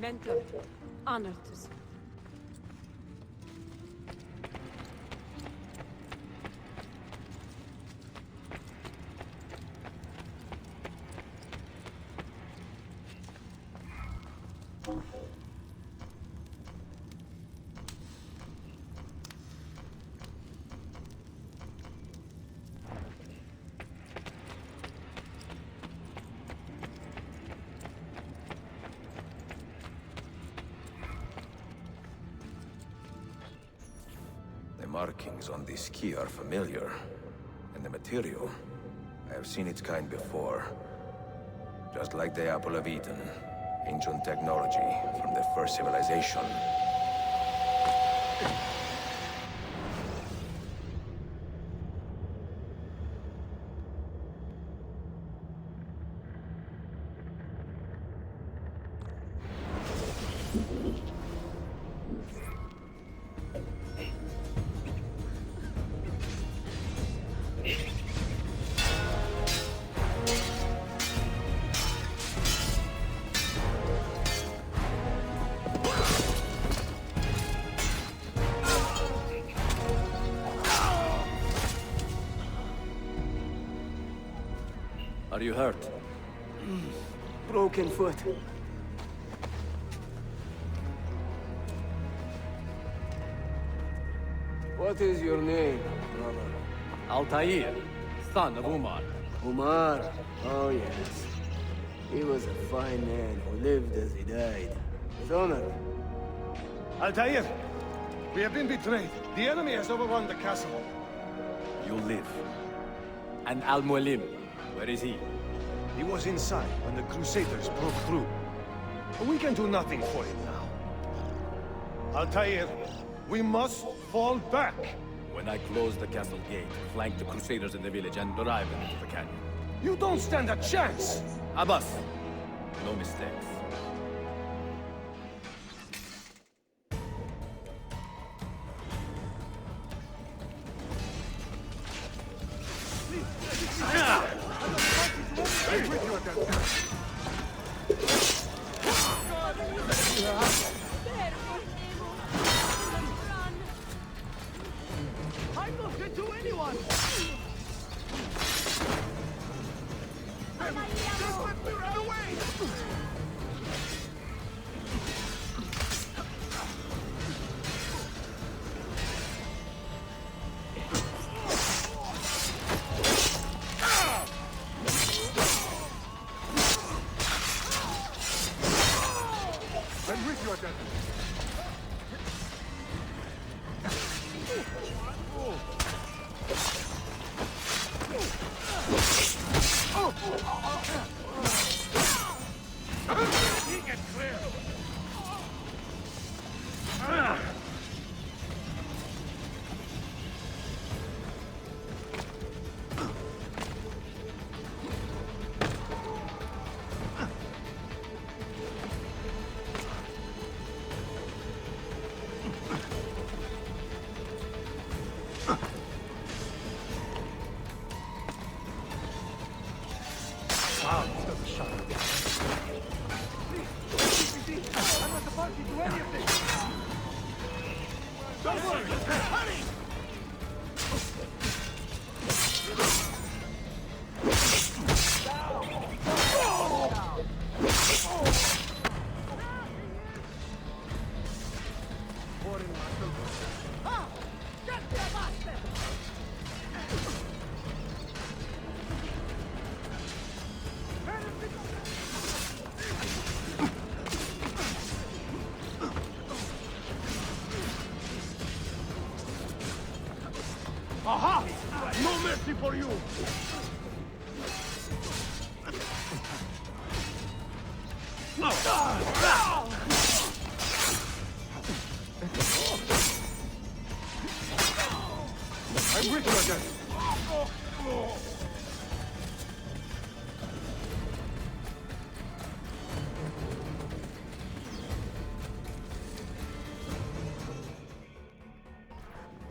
Mentor, honored to see. The markings on this key are familiar. And the material, I have seen its kind before. Just like the Apple of Eden. Ancient technology from the first civilization. Are you hurt? Broken foot. What is your name, brother? Altair, son of Umar. Umar? Oh, yes. He was a fine man who lived as he died. With honor. Altair! We have been betrayed. The enemy has overrun the castle. You live. And Al-Mualim, where is he? He was inside when the Crusaders broke through. But we can do nothing for him now. Altair, we must fall back. When I close the castle gate, flank the Crusaders in the village, and drive them into the canyon. You don't stand a chance! Abbas, no mistakes. I bumped into anyone! Just let me run away! I'm with you, Adele. He gets clear. Wow, he's got the shot. I'm not supposed to do any of this. Don't worry. Hurry! Aha! No mercy for you! I'm with you again.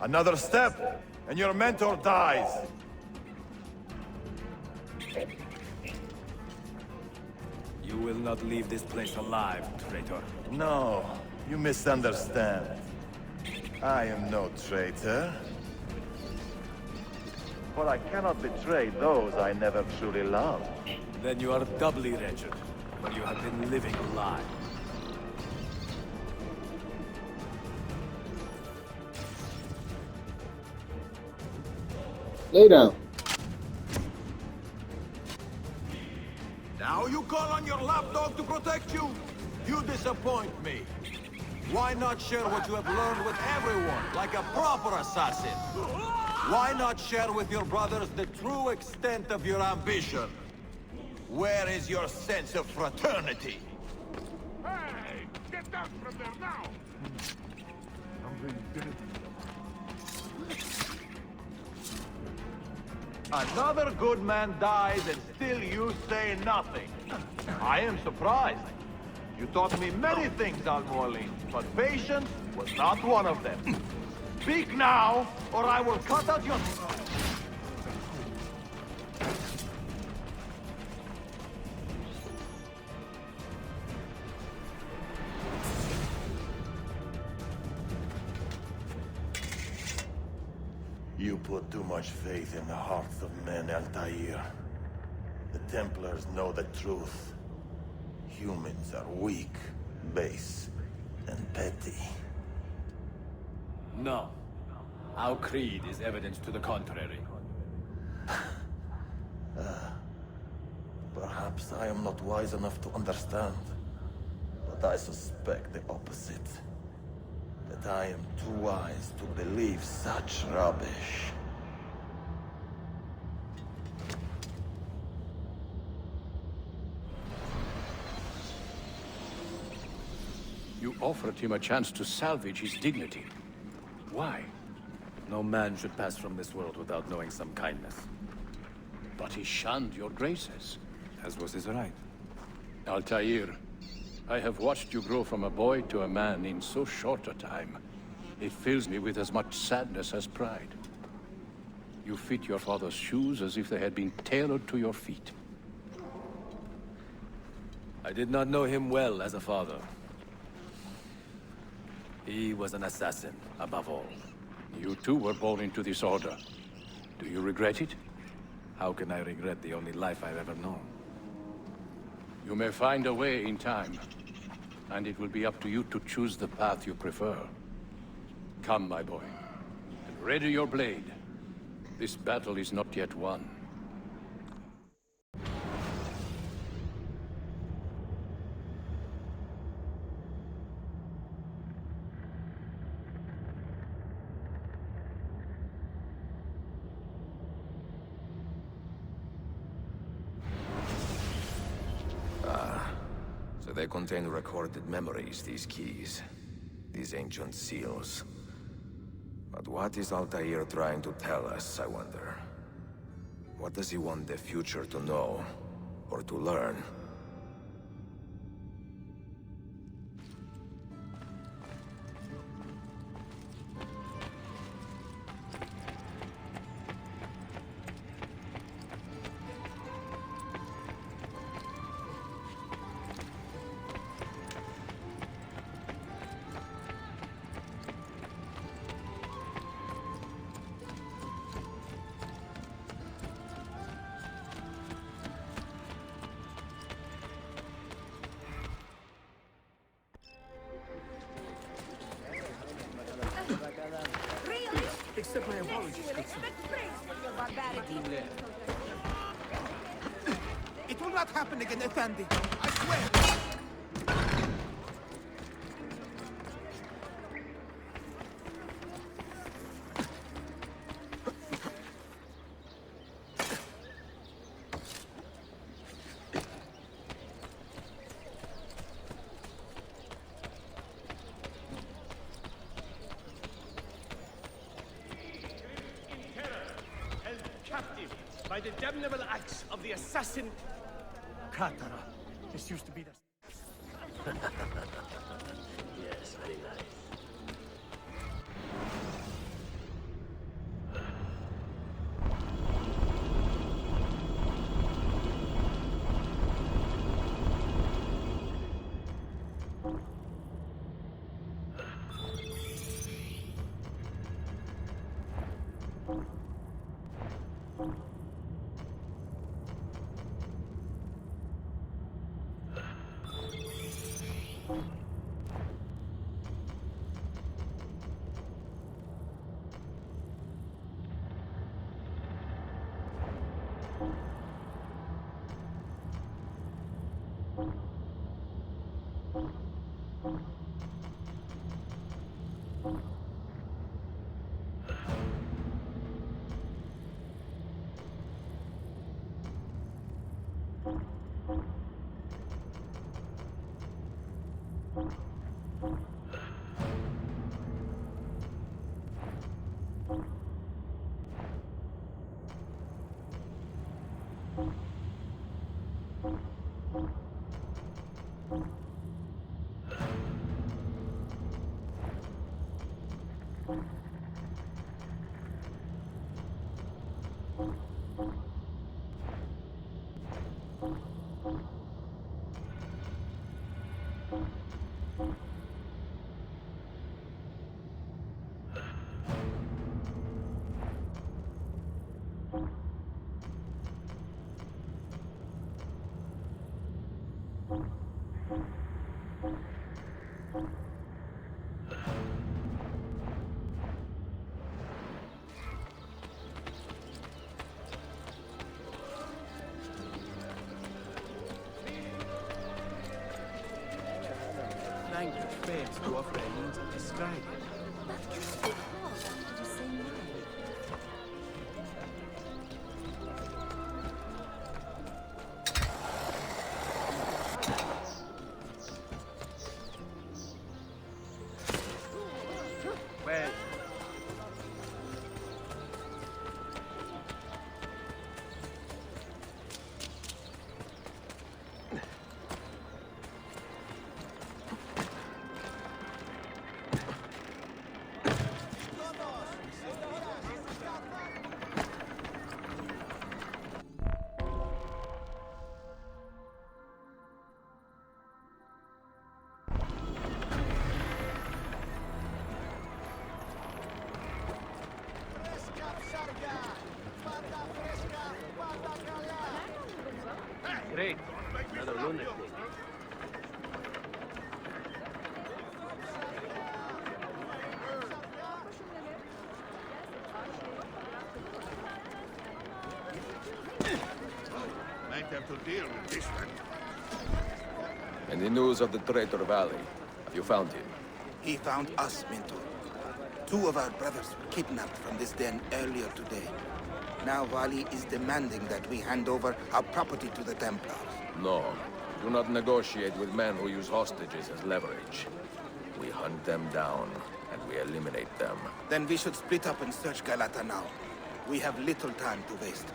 Another step, and your mentor dies. You You will not leave this place alive, traitor. No, you misunderstand. I am no traitor. For I cannot betray those I never truly loved. Then you are doubly wretched, for you have been living a lie. Lay down. Now you call on your lapdog to protect you? You disappoint me. Why not share what you have learned with everyone, like a proper assassin? Why not share with your brothers the true extent of your ambition? Where is your sense of fraternity? Hey! Get down from there now! Another good man dies and still you say nothing. I am surprised. You taught me many things, Al-Mualim, but patience was not one of them. Speak now, or I will cut out your... You put too much faith in the hearts of men, Altair. The Templars know the truth. Humans are weak, base, and petty. No. Our creed is evidence to the contrary. Perhaps I am not wise enough to understand, but I suspect the opposite. That I am too wise to believe such rubbish. You offered him a chance to salvage his dignity. Why? No man should pass from this world without knowing some kindness. But he shunned your graces, as was his right. Altair, I have watched you grow from a boy to a man in so short a time. It fills me with as much sadness as pride. You fit your father's shoes as if they had been tailored to your feet. I did not know him well as a father. He was an assassin, above all. You too were born into this order. Do you regret it? How can I regret the only life I've ever known? You may find a way in time, and it will be up to you to choose the path you prefer. Come, my boy, and ready your blade. This battle is not yet won. So they contain recorded memories, these keys. These ancient seals. But what is Altair trying to tell us, I wonder? What does he want the future to know? Or to learn? Accept my apologies. Expect praise for your barbarity. It will not happen again, Effendi. I swear. Captive by the damnable axe of the assassin Katara. This used to be the... Yes, very nice. Language fails to offer a means of describing. That can't be hard after you say no. Well, great. Another lunatic. Might have to deal with this one. Any news of the Traitor Valley? Have you found him? He found us, Mentor. 2 of our brothers were kidnapped from this den earlier today. Now Vali is demanding that we hand over our property to the Templars. No. Do not negotiate with men who use hostages as leverage. We hunt them down, and we eliminate them. Then we should split up and search Galata now. We have little time to waste.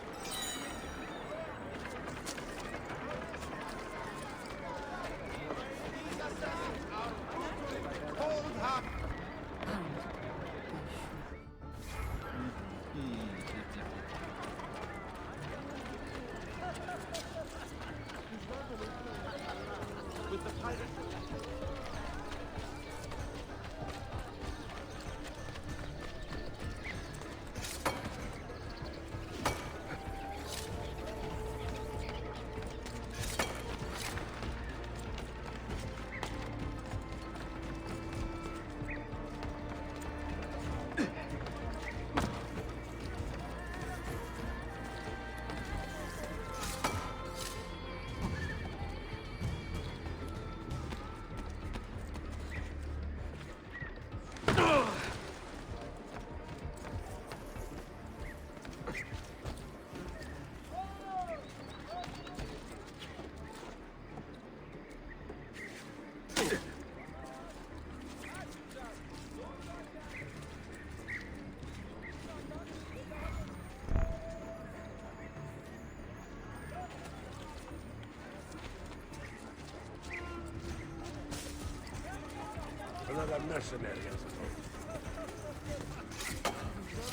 Another mercenary, I suppose.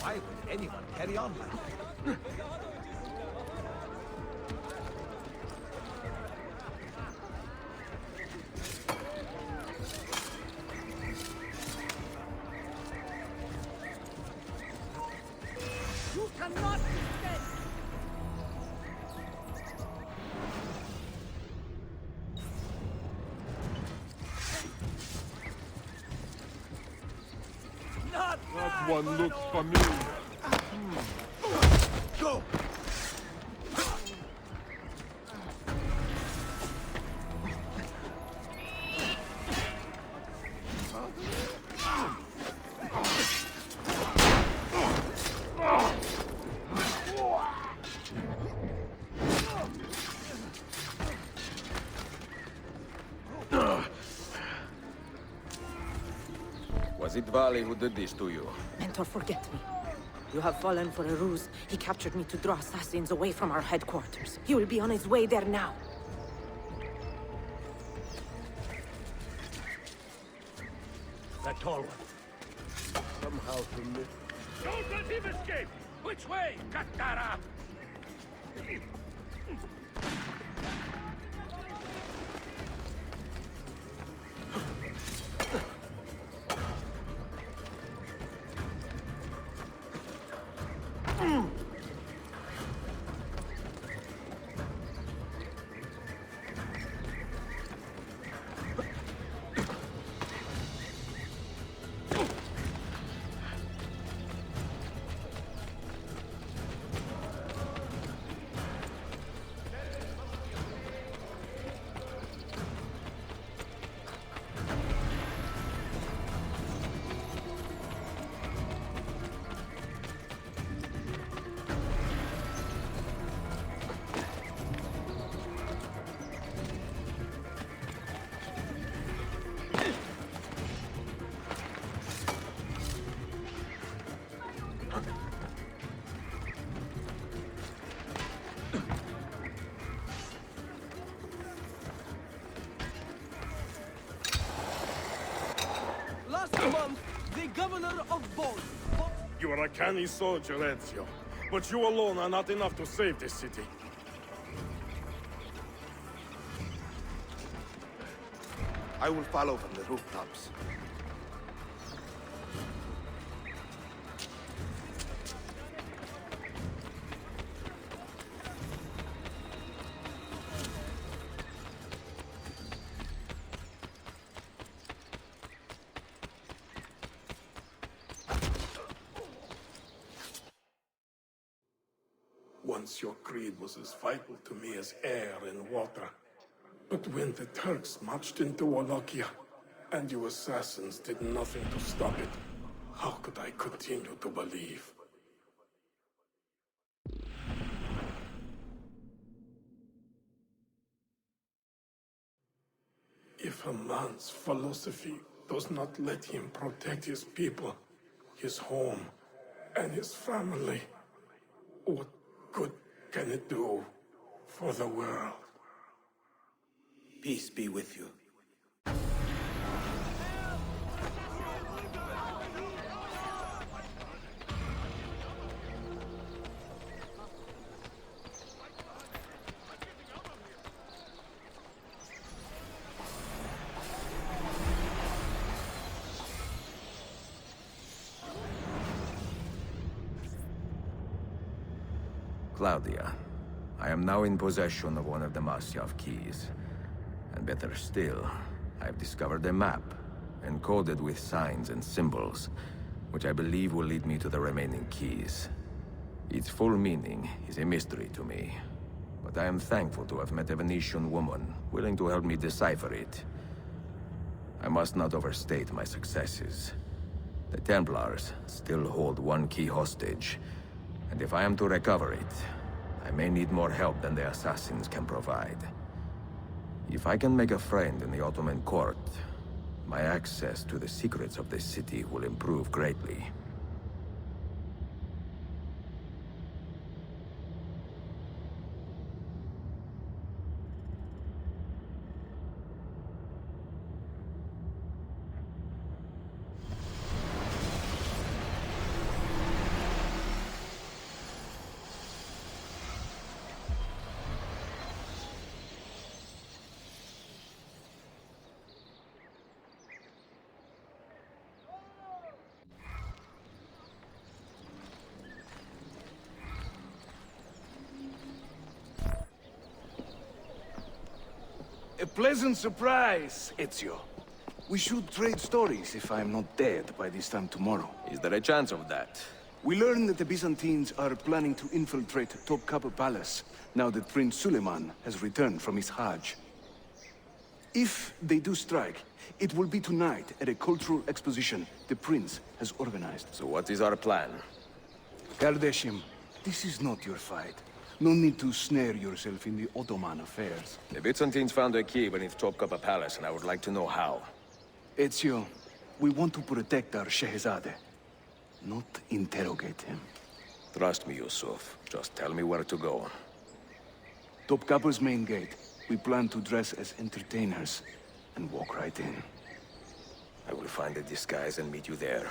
Why would anyone carry on like that? You cannot defend! Not That one looks familiar. Go! Was it Vali who did this to you? Mentor, forget me. You have fallen for a ruse. He captured me to draw assassins away from our headquarters. He will be on his way there now. That tall one. Somehow from this... Don't let him escape! Which way, Katara? You are a canny soldier, Ezio. But you alone are not enough to save this city. I will follow from the rooftops. Once your creed was as vital to me as air and water. But when the Turks marched into Wallachia, and you assassins did nothing to stop it, how could I continue to believe? If a man's philosophy does not let him protect his people, his home, and his family, what good can it do for the world? Peace be with you. Claudia, I am now in possession of one of the Masyav keys. And better still, I've discovered a map, encoded with signs and symbols, which I believe will lead me to the remaining keys. Its full meaning is a mystery to me, but I am thankful to have met a Venetian woman willing to help me decipher it. I must not overstate my successes. The Templars still hold one key hostage, and if I am to recover it, I may need more help than the assassins can provide. If I can make a friend in the Ottoman court, my access to the secrets of this city will improve greatly. A pleasant surprise, Ezio. We should trade stories if I'm not dead by this time tomorrow. Is there a chance of that? We learn that the Byzantines are planning to infiltrate Topkapi Palace, now that Prince Suleiman has returned from his Hajj. If they do strike, it will be tonight at a cultural exposition the Prince has organized. So what is our plan? Kardashim, this is not your fight. No need to snare yourself in the Ottoman affairs. The Byzantines found a key beneath Topkapi Palace, and I would like to know how. Ezio, We want to protect our Shehzade, not interrogate him. Trust me, Yusuf. Just tell me where to go. Topkapi's main gate. We plan to dress as entertainers and walk right in. I will find a disguise and meet you there.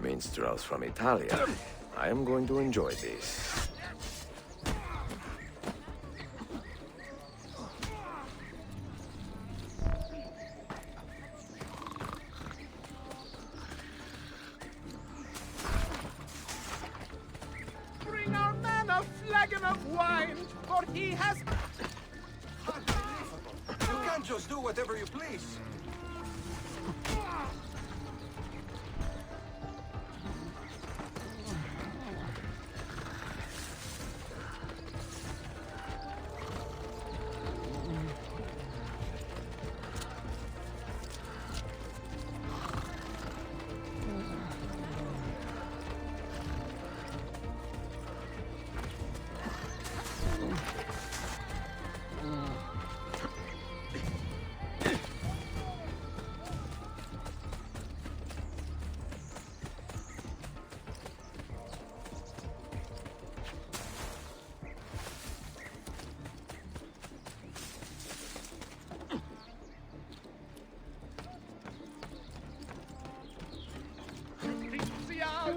Minstrels from Italia. I am going to enjoy this. Bring our man a flagon of wine, for he has... You can't just do whatever you please.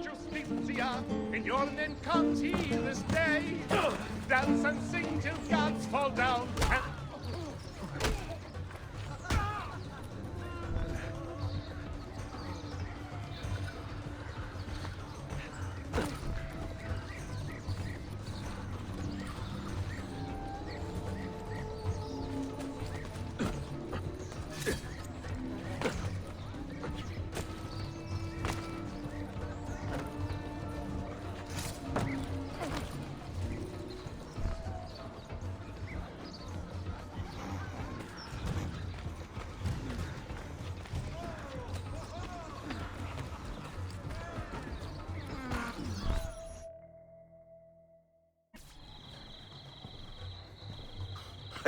Justitia, in your name comes he this day. Dance and sing till gods fall down.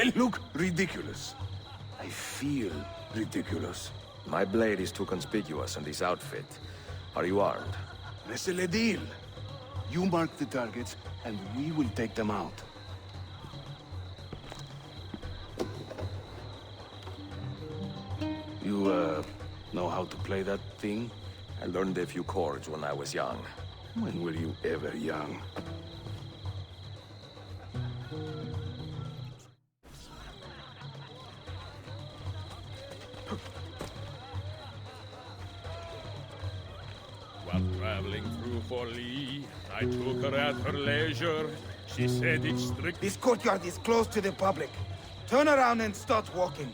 I look ridiculous. I feel ridiculous. My blade is too conspicuous in this outfit. Are you armed? C'est le deal. You mark the targets, and we will take them out. You, know how to play that thing? I learned a few chords when I was young. When were you ever young? lawfully. I took her at her leisure. She said it's strict. This courtyard is closed to the public. Turn around and start walking.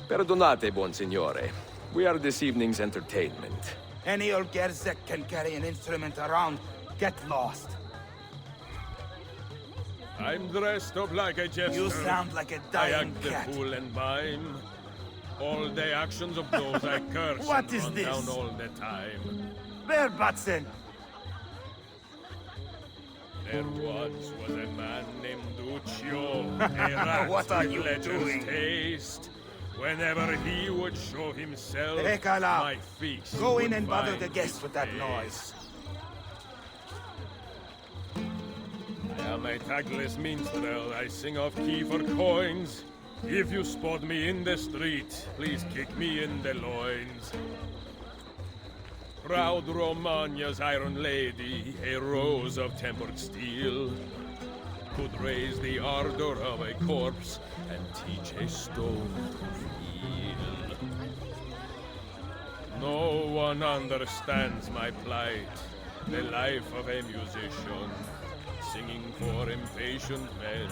Perdonate, buon signore. We are this evening's entertainment. Any old gerzek can carry an instrument around. Get lost. I'm dressed up like a jester. You sound like a I dying act the cat. fool and mime. All the actions of those I curse What and is run this? down all the time. Bear Batson. There once was a man named Duccio, a rat What are with you lecher's doing? taste. Whenever he would show himself, Recala. my feast Go in would and bother find the guests with that his noise. I am a tagless minstrel. I sing off key for coins. If you spot me in the street, please kick me in the loins. Proud Romagna's iron lady, a rose of tempered steel, could raise the ardor of a corpse and teach a stone to feel. No one understands my plight, the life of a musician, singing for impatient men.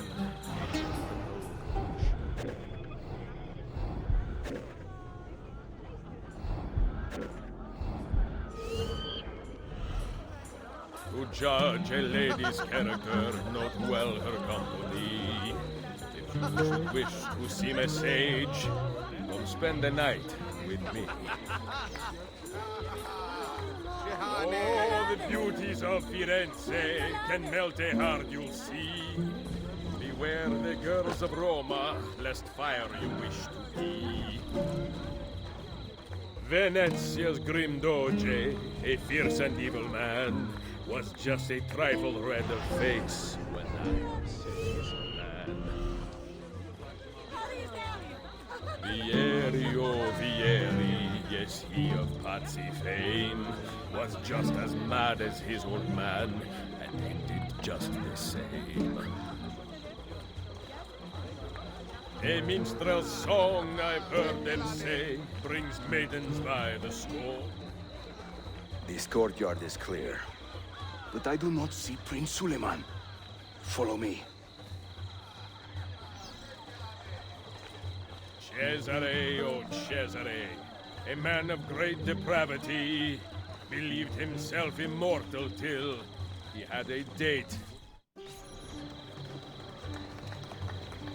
To judge a lady's character, note well her company. If you should wish to seem a sage, come spend the night with me. Oh, the beauties of Firenze can melt a heart, you'll see. Beware the girls of Roma, lest fire you wish to be. Venezia's grim doge, a fierce and evil man, was just a trifle red of face when I was his man. Vieri, oh Vieri, yes, he of Pazzi fame, was just as mad as his old man, and ended just the same. A minstrel's song, I've heard them say, brings maidens by the score. This courtyard is clear. But I do not see Prince Suleiman. Follow me. Cesare, oh Cesare, a man of great depravity, believed himself immortal till he had a date.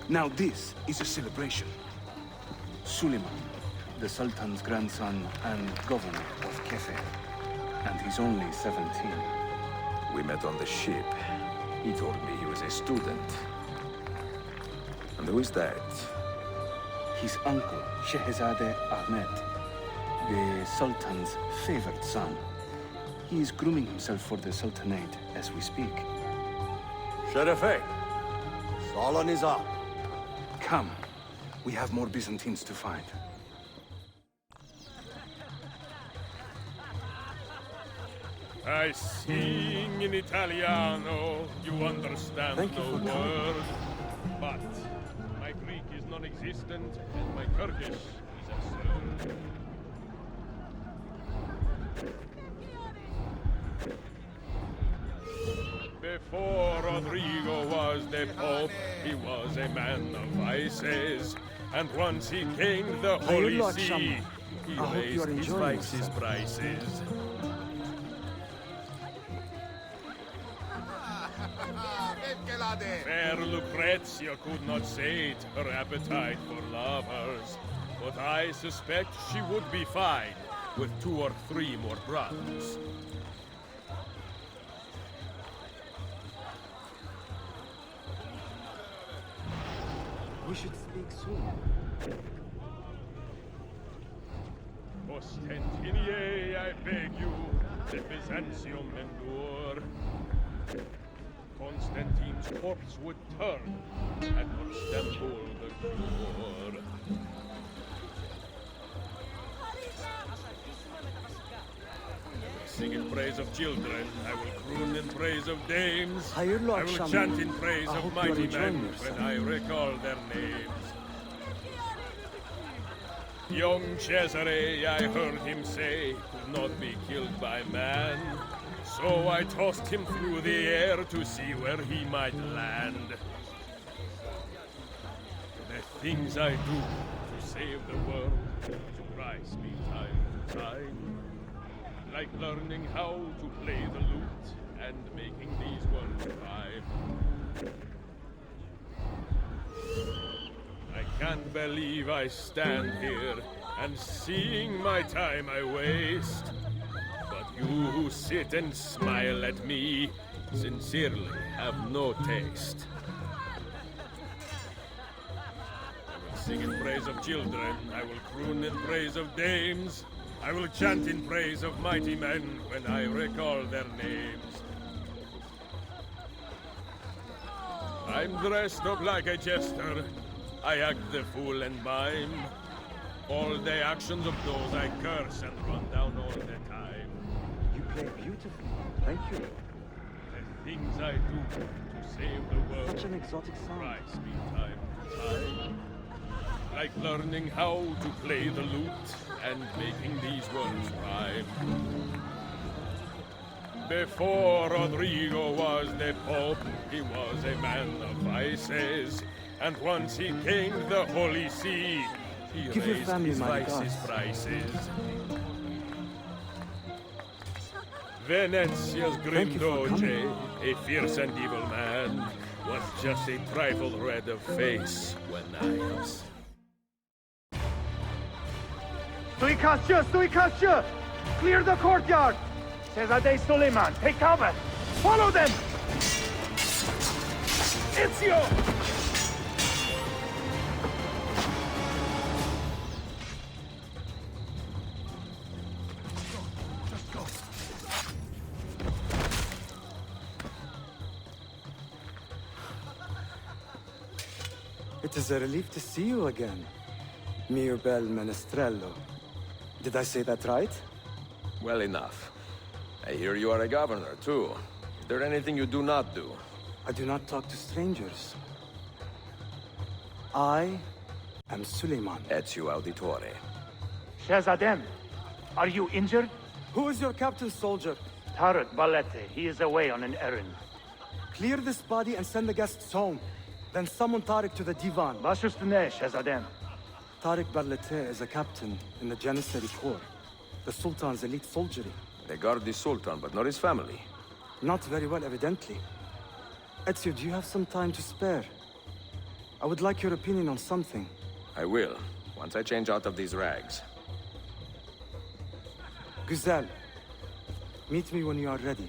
Now this is a celebration. Suleiman, the Sultan's grandson and governor of Kefe, and he's only 17. We met on the ship. He told me he was a student. And who is that? His uncle, Shehzade Ahmed, the Sultan's favored son. He is grooming himself for the Sultanate as we speak. Sherife, Solon is up. Come. We have more Byzantines to find. I sing in Italiano, you understand no word. But my Greek is non-existent, and my Turkish is absurd. Before Rodrigo was the Pope, he was a man of vices. And once he gained the Holy See, he raised his vices' prices. Fair Lucrezia could not sate her appetite for lovers, but I suspect she would be fine with 2 or 3 more brothers. We should speak soon. Ostentinier, I beg you, the Byzantium endure. Constantine's corpse would turn at Constantinople the cure. Sing in praise of children, I will croon in praise of dames. I will chant in praise of mighty men when I recall their names. Young Cesare, I heard him say, could not be killed by man. So I tossed him through the air to see where he might land. The things I do to save the world surprise me time to time. Like learning how to play the lute and making these words rhyme. I can't believe I stand here and seeing my time I waste. But you who sit and smile at me sincerely have no taste. I will sing in praise of children, I will croon in praise of dames, I will chant in praise of mighty men when I recall their names. I'm dressed up like a jester, I act the fool and mime. All the actions of those I curse and run down all the time. You play beautifully. Thank you. The things I do to save the world. Such an exotic sound. Surprise me time to time. Like learning how to play the lute and making these words rhyme. Before Rodrigo was the Pope, he was a man of vices. And once he gained the Holy See, he Give your raised family his my vices regards. prices. Venezia's grim Thank you for doge, a fierce and evil man, was just a trifle red of face when I was... Suikastya! Clear the courtyard! Shehzade Suleiman, take cover! Follow them! Ezio! It is a relief to see you again, mio bel menestrello. Did I say that right? Well enough. I hear you are a governor, too. Is there anything you do not do? I do not talk to strangers. I am Suleiman. Ezio Auditore. Shehzadem, are you injured? Who is your captain, soldier? Tarek Balete, he is away on an errand. Clear this body and send the guests home. Then summon Tarek to the divan. Baş üstüne, Shehzadem. Tarek Barlete is a captain in the Janissary Corps, the Sultan's elite soldiery. They guard the Sultan, but not his family. Not very well, evidently. Ezio, do you have some time to spare? I would like your opinion on something. I will, once I change out of these rags. Güzel. Meet me when you are ready.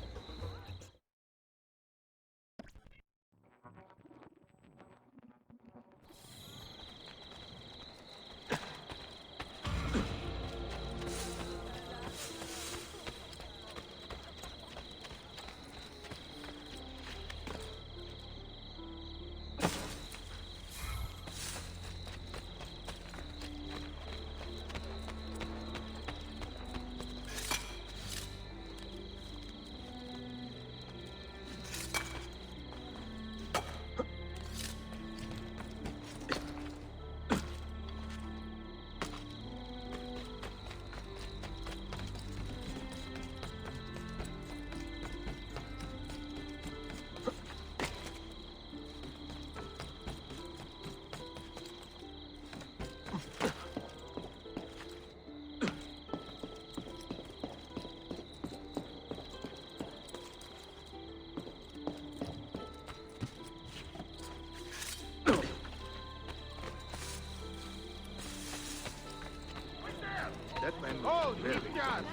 Oh, Nifjan!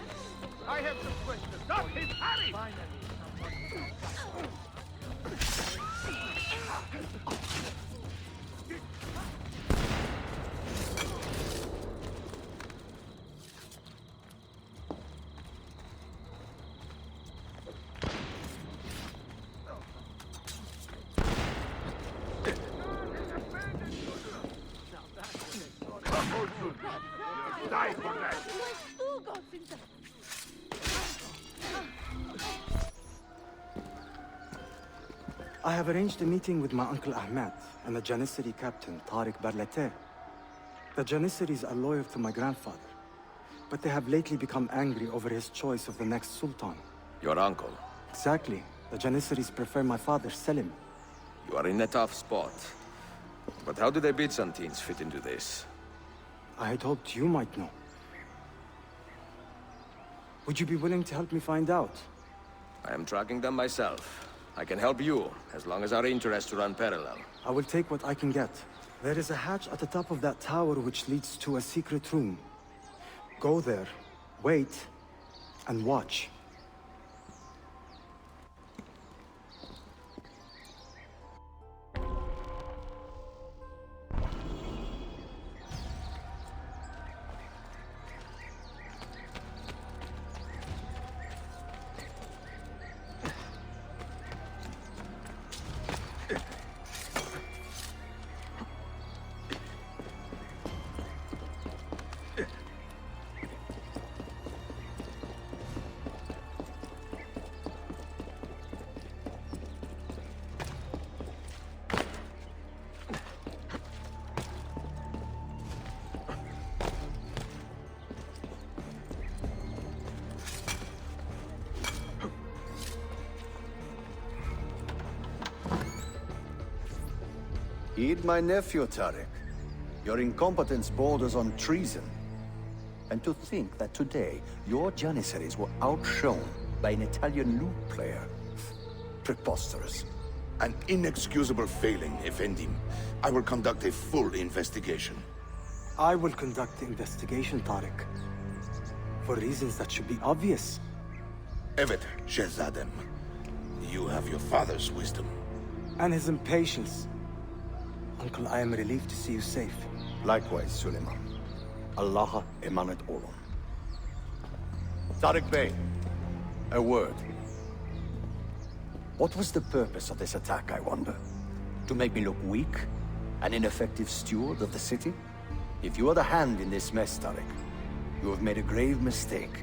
I have some questions. Stop his hurry! Die for that! I have arranged a meeting with my uncle Ahmed and the Janissary captain, Tarek Barlete. The Janissaries are loyal to my grandfather, but they have lately become angry over his choice of the next sultan. Your uncle. Exactly. The Janissaries prefer my father, Selim. You are in a tough spot. But how do the Byzantines fit into this? I had hoped you might know. Would you be willing to help me find out? I am tracking them myself. I can help you, as long as our interests run parallel. I will take what I can get. There is a hatch at the top of that tower which leads to a secret room. Go there, wait, and watch. Heed my nephew, Tariq. Your incompetence borders on treason. And to think that today, your Janissaries were outshone by an Italian lute player. Preposterous. An inexcusable failing, Effendim. I will conduct a full investigation. I will conduct the investigation, Tariq. For reasons that should be obvious. Evet, Shehzadem. You have your father's wisdom. And his impatience. Uncle, I am relieved to see you safe. Likewise, Suleiman. Allah emanet olun. Tariq Bey, a word. What was the purpose of this attack, I wonder? To make me look weak? An ineffective steward of the city? If you are the hand in this mess, Tariq, you have made a grave mistake.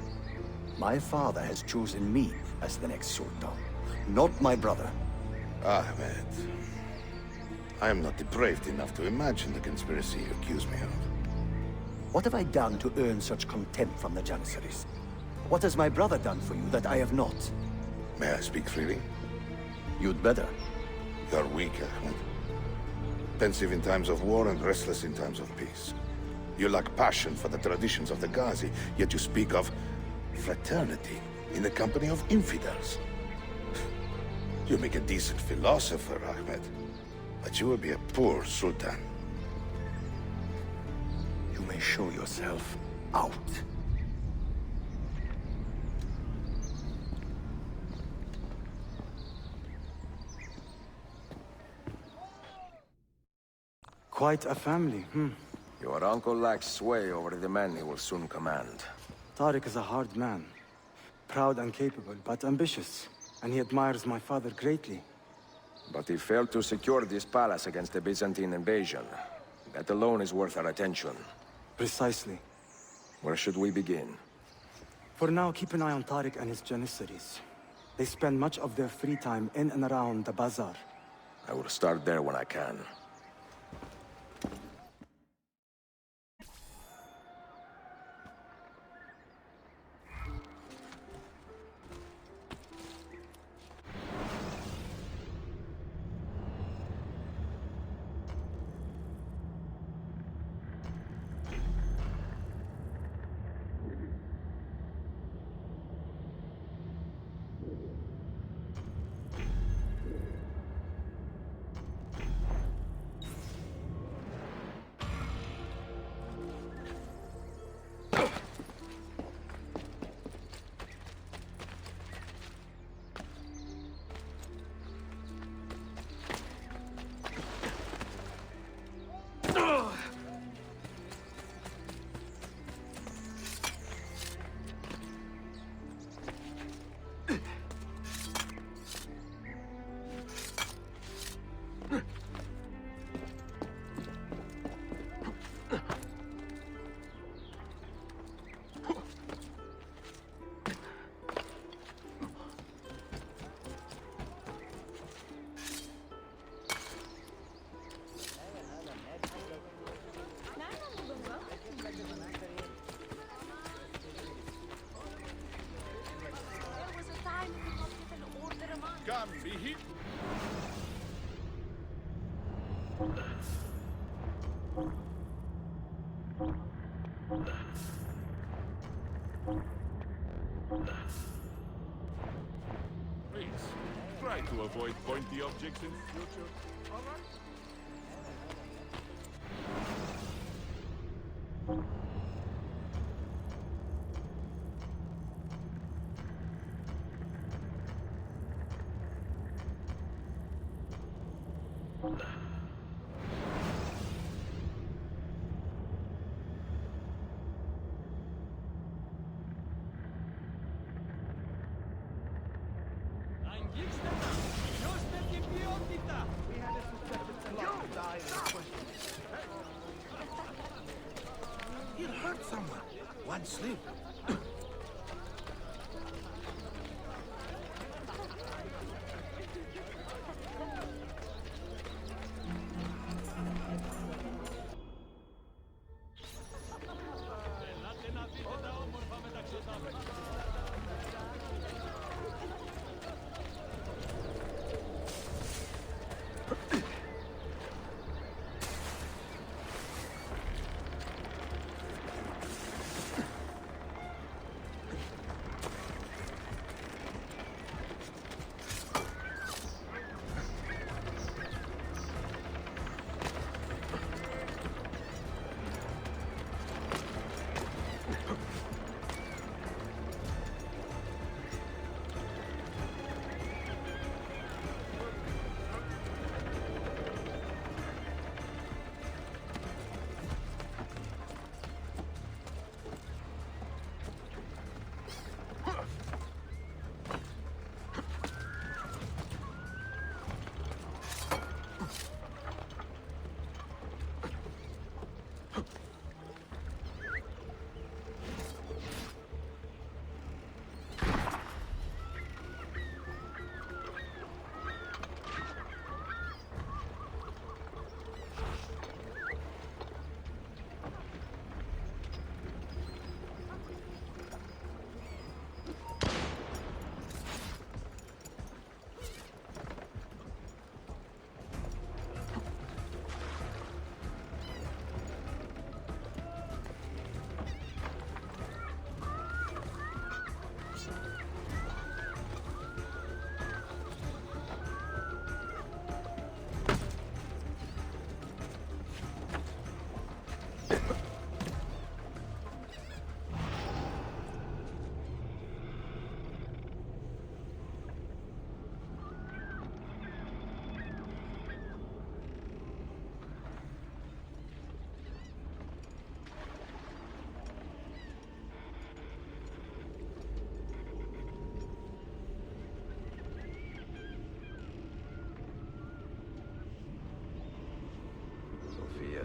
My father has chosen me as the next Sultan, not my brother. Ahmed. I am not depraved enough to imagine the conspiracy you accuse me of. What have I done to earn such contempt from the Janissaries? What has my brother done for you that I have not? May I speak freely? You'd better. You're weak, Ahmed. Pensive in times of war and restless in times of peace. You lack passion for the traditions of the Ghazi, yet you speak of fraternity in the company of infidels. You make a decent philosopher, Ahmed, but you will be a poor sultan. You may show yourself out. Quite a family, Your uncle lacks sway over the men he will soon command. Tariq is a hard man. Proud and capable, but ambitious. And he admires my father greatly. But he failed to secure this palace against the Byzantine invasion. That alone is worth our attention. Precisely. Where should we begin? For now, keep an eye on Tariq and his Janissaries. They spend much of their free time in and around the bazaar. I will start there when I can. Please, try to avoid pointy objects in future. All right? He'll hurt someone. One slip.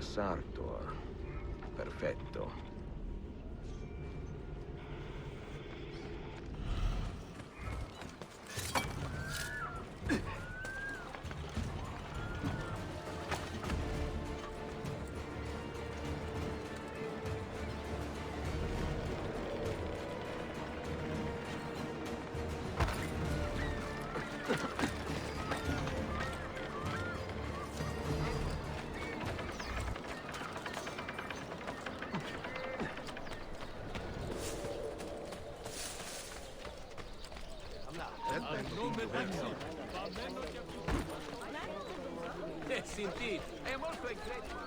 Sartor. Perfetto. Yes, indeed. I am also grateful.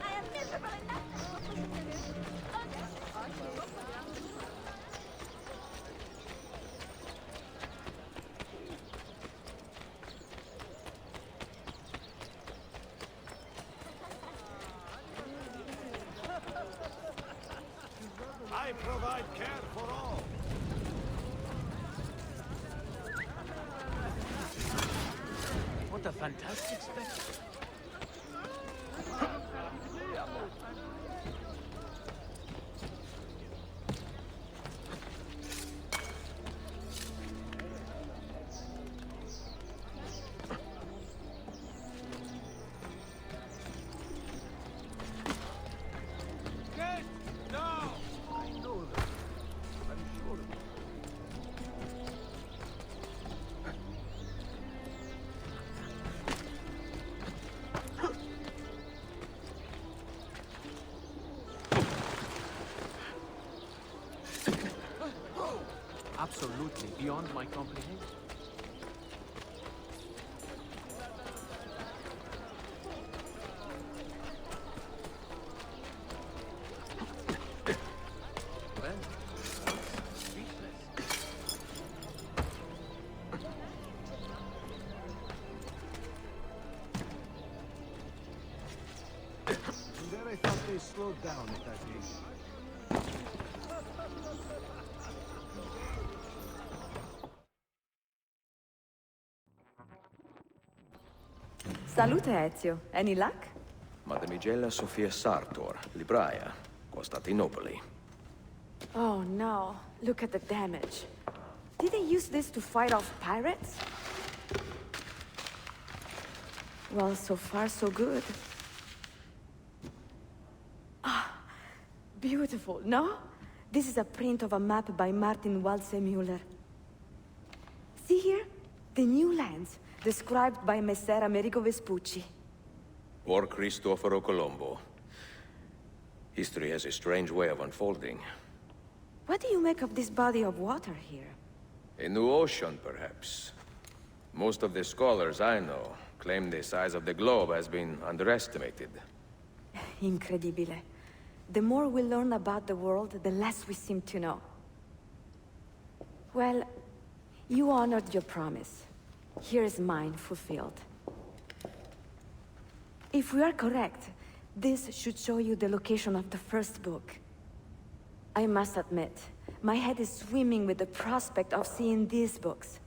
I am miserable enough. I provide care for all. What a fantastic spectacle. absolutely beyond my comprehension. There I thought they slowed down at that gate. Salute, Ezio. Any luck? Mademoiselle Sofia Sartor, Libraia, Costantinopoli. Oh no, look at the damage. Did they use this to fight off pirates? Well, so far so good. Ah, beautiful, no? This is a print of a map by Martin Waldseemüller. See here? The new lands, described by Messer Amerigo Vespucci. Or Cristoforo Colombo. History has a strange way of unfolding. What do you make of this body of water here? A new ocean, perhaps. Most of the scholars I know claim the size of the globe has been underestimated. Incredibile. The more we learn about the world, the less we seem to know. Well, you honored your promise. Here is mine fulfilled. If we are correct, this should show you the location of the first book. I must admit, my head is swimming with the prospect of seeing these books.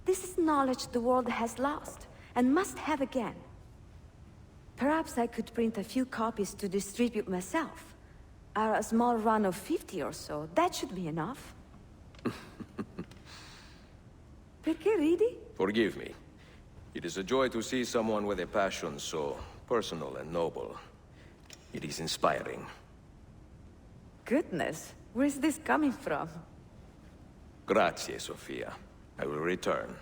This is knowledge the world has lost, and must have again. Perhaps I could print a few copies to distribute myself. A small run of 50 or so, that should be enough. Perché ridi? Forgive me. It is a joy to see someone with a passion so personal and noble. It is inspiring. Goodness, where's this coming from? Grazie, Sofia. I will return.